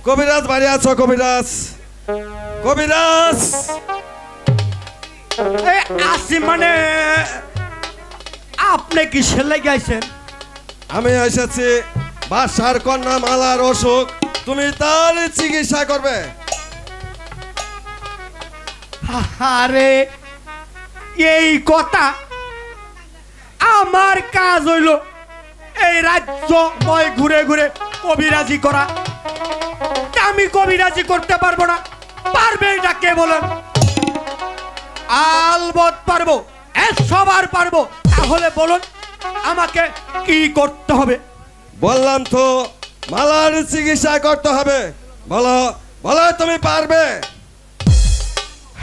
কবিরাজ বাড়ি আছো? কবিরাজ, কবিরাজ। আসি মানে আপনি কি সেলে গেছেন? আমি এসেছি বাসার কন্যা মালার অসুখ, তুমি তার চিকিৎসা করবে। আরে এই কথা, আমার কাজ হইল এই রাজ্যময় ঘুরে ঘুরে কবিরাজি করা। আমি কবিরাজি করতে পারবো না। পারবে এটা কে বলেন? আলবত পারবো, সবার পারবো। তাহলে বলুন আমাকে কি করতে হবে? বললাম তো মালার চিকিৎসা করতে হবে। বলো বলো, তুমি পারবে?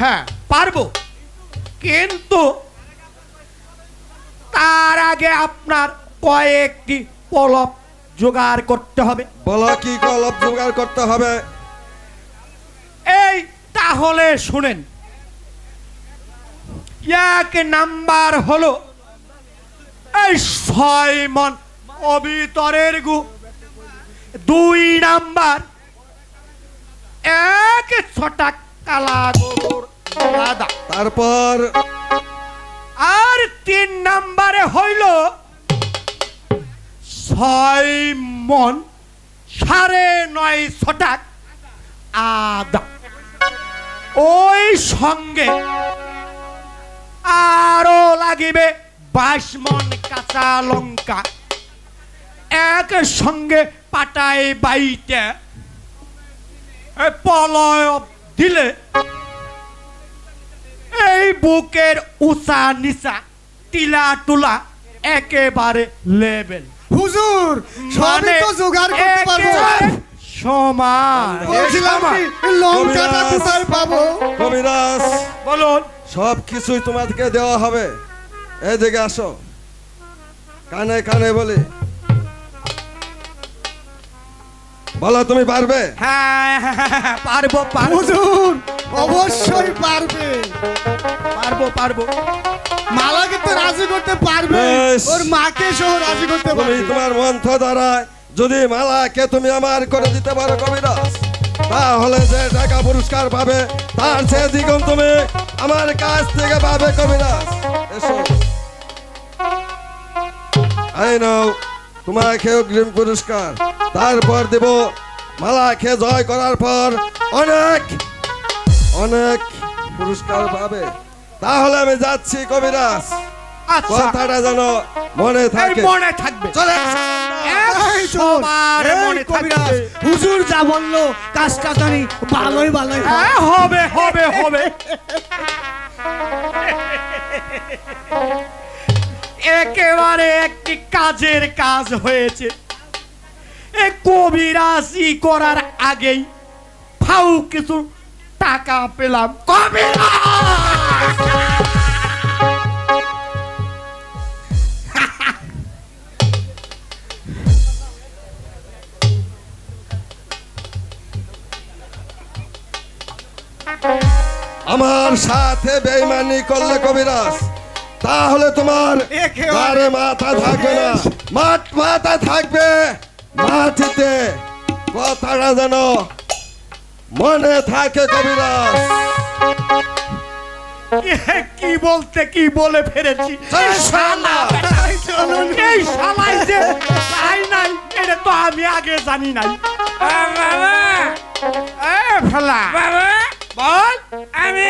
হ্যাঁ পারবো, কিন্তু তার আগে আপনার কয়েকটি পলব জোগাড় করতে হবে। বলো কি কলব জোগাড় করতে হবে? এই তাহলে শুনেন, এক নাম্বার হলো এই 6 মণ অবিতরের গু। 2 নাম্বার 1 ছটা কালা গোবর আদা। তারপর আর 3 নাম্বারে হইল 6 মণ 9.5 ছটা আদা। ওই সঙ্গে আরো লাগিবে 22 মণ কাঁচা লঙ্কা। এক সঙ্গে পাটায় বাইতে পলয় দিলে এই বুকের উঁচা নিচা টিলা টুলা একেবারে লেভেল। হুজুর সবই তো জোগাড় করতে পারবো। সমান। বলছিলাম কি, লঙ্কাটা কোথায় পাবো? কবিরাজ, বলুন। সব কিছুই তোমাদেরকে দেওয়া হবে। এদিকে আসো, কানে কানে বলি। বলো তুমি পারবে? হ্যাঁ পারবো পারবো হুজুর অবশ্যই পারবে। পারবো পারবো। মালা কিন্তু রাজি করতে পারবে, বেশ। ওর মাকে সহ রাজি করতে তুমি পারবে। তোমার মন্ত্র দ্বারা যদি মালাকে তুমি আমার করে দিতে পারো কবিরাজ, তাহলে যে টাকা পুরস্কার পাবে তার চেয়ে দ্বিগুণ তুমি আমার কাছ থেকে পাবে কবিরাজ। এসো, এই নাও তোমাকে অগ্রিম পুরস্কার। তারপর দেব মালাকে জয় করার পর অনেক অনেক পুরস্কার পাবে। তাহলে আমি যাচ্ছি কবিরাজ, আচ্ছা কথাটা যেন মনে এই থাকে। মনে থাকবে। চলে এই তো, সবার এই মনে কবিরাজ, থাকবে। হুজুর যা বললো কাজটা জানি ভালোই ভালোই হয়। হ্যাঁ হবে হবে হবে। একেবারে একটি কাজের কাজ হয়েছে। এ কবিরাজি করার আগেই ফাউ কিছু টাকা পেলাম। কবিরাজ! আমার সাথে বেঈমানি করলে কবিরাজ, তাহলে তোমার একেবারে। গাড়ে মাথা থাকবে না, মাথা থাকবে মাটিতে। কথাটা যেন মনে থাকে কবিরাজ। কি বলতে কি বলে ফেলেছি। এই শালা! এই চলুন। এই শালাই যে তাই নাই, এটা তো আমি আগে জানি নাই। বাবা ফেলা বাবা বল। আমি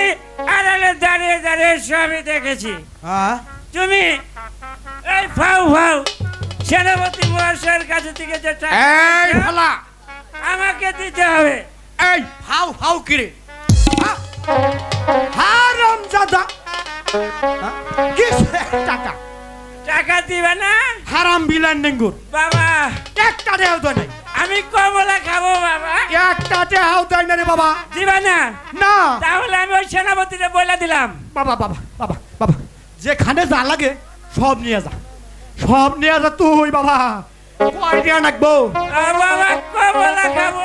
আড়ালে দাঁড়িয়ে দাঁড়িয়ে সবই দেখেছি। তুমি এই ফাউ ফাউ সেনাপতি মহাশয়ের কাছে থেকে যে টাকা এই পেয়েছো, ফেলা, আমাকে দিতে হবে। এই ফাউ ফাউ কিরে হারাম জাদা। কি টাকা? টাকা দিবে না হারাম বিলান ডেঙ্গুর বাবা? একটা দেও তো নাই। আমি কমলা খাবো বাবা। একটা দেও দেয় না রে বাবা। দিবে না? না তাহলে আমি ওই সেনাপতিরে বলে দিলাম। বাবা বাবা বাবা বাবা, যেখানে যা লাগে সব নিয়ে যা, সব নিয়ে যা তুই বাবা। কয় দিয়া নাকবো? বাবা কমলা খাবো।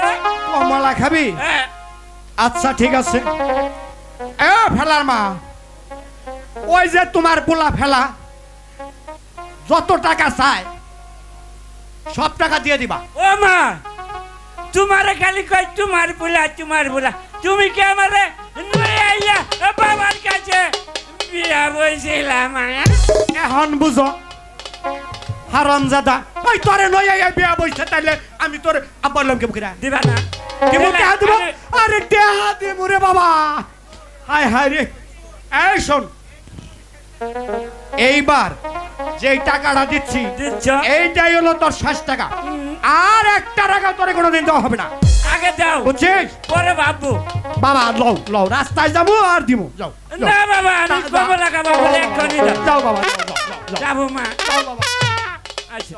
কমলা খাবি? হ্যাঁ। আচ্ছা ঠিক আছে। এ ফেলার মা, ওই যে তোমার পোলা ফেলা যত টাকা চায় সব টাকা দিয়ে দিবা। ও মা, তোমারে খালি কই তোমার বুলা তুমি কি আমারে নই আইয়া বাবার কাছে বিয়া বইছিলাম এখন বুঝো হারামজাদা ওই তোরে নয় এই বিয়া বইছে তাইলে আমি তোর বললাম কে বুকিরা দিবা না দিব টেহা দিব আরে টেহা দিব রে বাবা হায় হায় রে এই শোন এইবার যে টাকাটা দিচ্ছি দিচ্ছ এইটাই হলো তোর 60 টাকা আর 1 টাকা তোরে কোনোদিন দেওয়া হবে না আগে দাও বুঝছিস পরে ভাববো বাবা লও লও রাস্তায় যাবো আর দিমু যাও যাও। না বাবা আমি কবে লাগাবো বলে এক্ষুনি দাও যাও বাবা যাও, যাও, যাও, যাও। যাবো মা যাও বাবা আচ্ছা